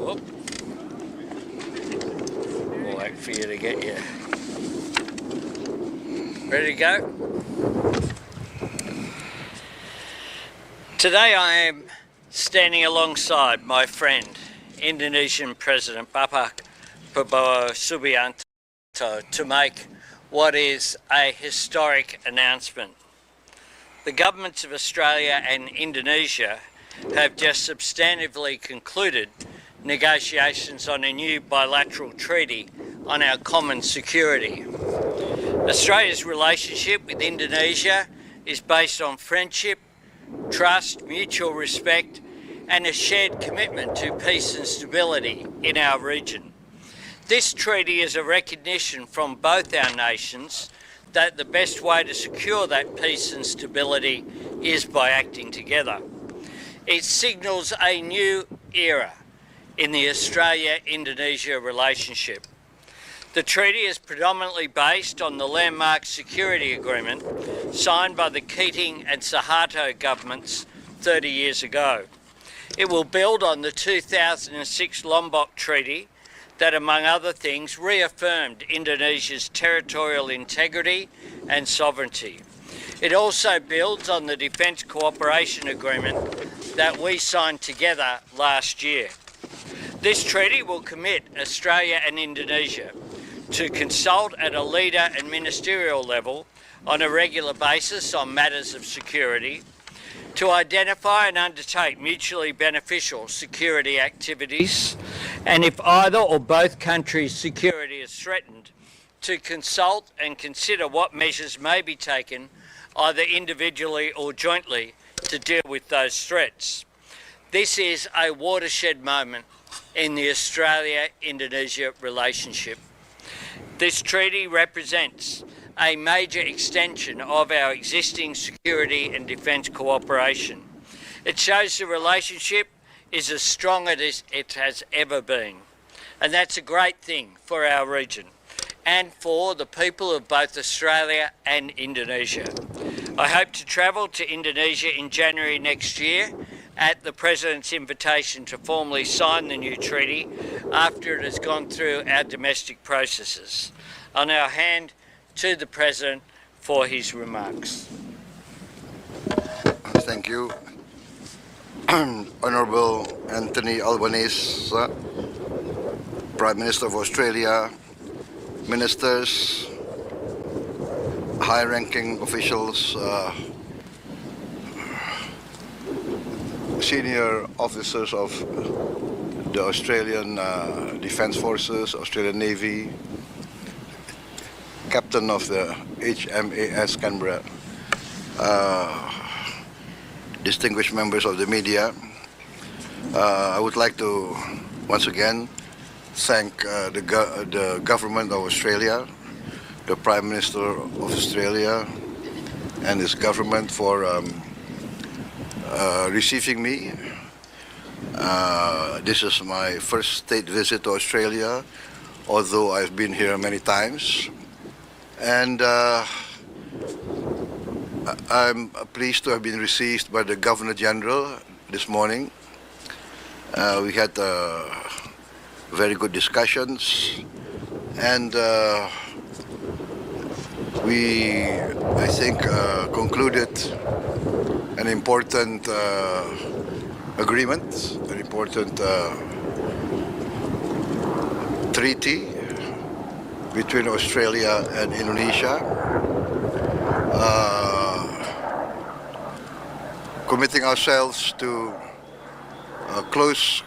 Whoop. We'll wait for you to get you. Ready to go? Today I am standing alongside my friend, Indonesian President Prabowo Subianto, to make what is a historic announcement. The governments of Australia and Indonesia have just substantively concluded negotiations on a new bilateral treaty on our common security. Australia's relationship with Indonesia is based on friendship, trust, mutual respect, and a shared commitment to peace and stability in our region. This treaty is a recognition from both our nations that the best way to secure that peace and stability is by acting together. It signals a new era in the Australia-Indonesia relationship. The treaty is predominantly based on the landmark security agreement signed by the Keating and Suharto governments 30 years ago. It will build on the 2006 Lombok Treaty that, among other things, reaffirmed Indonesia's territorial integrity and sovereignty. It also builds on the Defence Cooperation Agreement that we signed together last year. This treaty will commit Australia and Indonesia to consult at a leader and ministerial level on a regular basis on matters of security, to identify and undertake mutually beneficial security activities, and if either or both countries' security is threatened, to consult and consider what measures may be taken, either individually or jointly, to deal with those threats. This is a watershed moment in the Australia-Indonesia relationship. This treaty represents a major extension of our existing security and defence cooperation. It shows the relationship is as strong as it has ever been, and that's a great thing for our region and for the people of both Australia and Indonesia. I hope to travel to Indonesia in January next year at the President's invitation to formally sign the new treaty after it has gone through our domestic processes. I'll now hand to the President for his remarks. Thank you. Honourable Anthony Albanese, Prime Minister of Australia, Ministers, high-ranking officials, senior officers of the Australian Defence Forces, Australian Navy, Captain of the HMAS Canberra, distinguished members of the media. I would like to once again thank the government of Australia, the Prime Minister of Australia and his government for receiving me. This is my first state visit to Australia, although I've been here many times. And I'm pleased to have been received by the Governor General this morning. We had very good discussions, and we, I think, concluded an important agreement, an important treaty between Australia and Indonesia, committing ourselves to close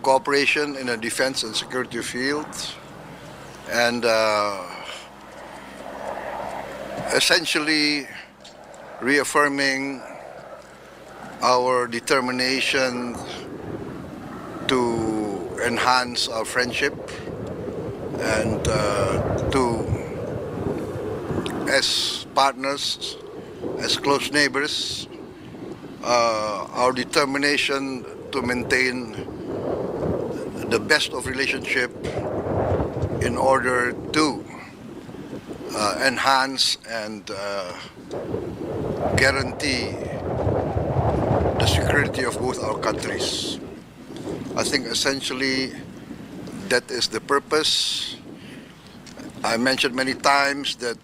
cooperation in the defense and security field, and essentially reaffirming our determination to enhance our friendship and to, as partners, as close neighbors, our determination to maintain the best of relationship in order to enhance and guarantee the security of both our countries. I think essentially that is the purpose. I mentioned many times that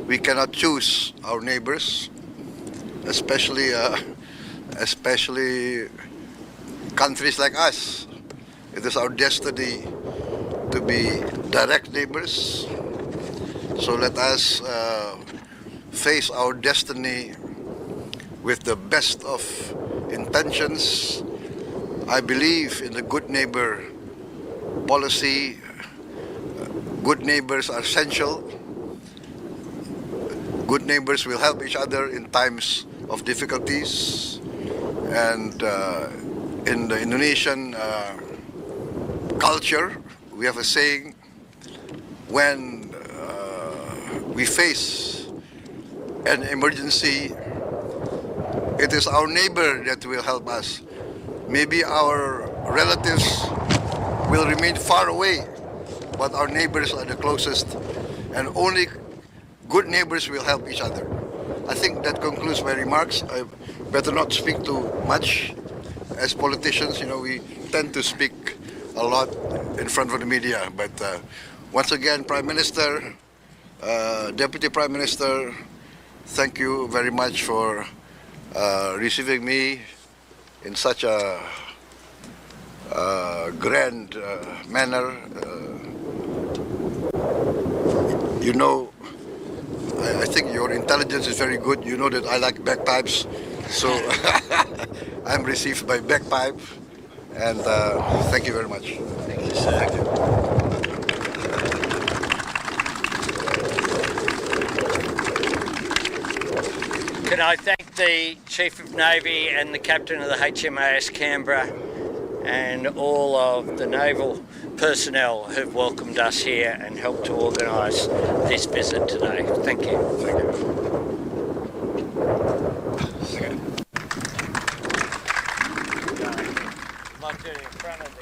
we cannot choose our neighbors, especially countries like us. It is our destiny to be direct neighbors. So let us face our destiny with the best of intentions. I believe in the good neighbor policy. Good neighbors are essential. Good neighbors will help each other in times of difficulties. And in the Indonesian culture, we have a saying, when we face an emergency, it is our neighbor that will help us. Maybe our relatives will remain far away, but our neighbors are the closest, and only good neighbors will help each other. I think that concludes my remarks. I better not speak too much. As politicians, we tend to speak a lot in front of the media. But once again, Prime Minister, Deputy Prime Minister, thank you very much for receiving me in such a grand manner. I think your intelligence is very good. You know that I like bagpipes, so I'm received by bagpipe, and thank you very much. Thank you, sir. Thank you. Can I thank the Chief of Navy and the Captain of the HMAS Canberra and all of the naval personnel who've welcomed us here and helped to organise this visit today. Thank you. Thank you. Might do it in front of the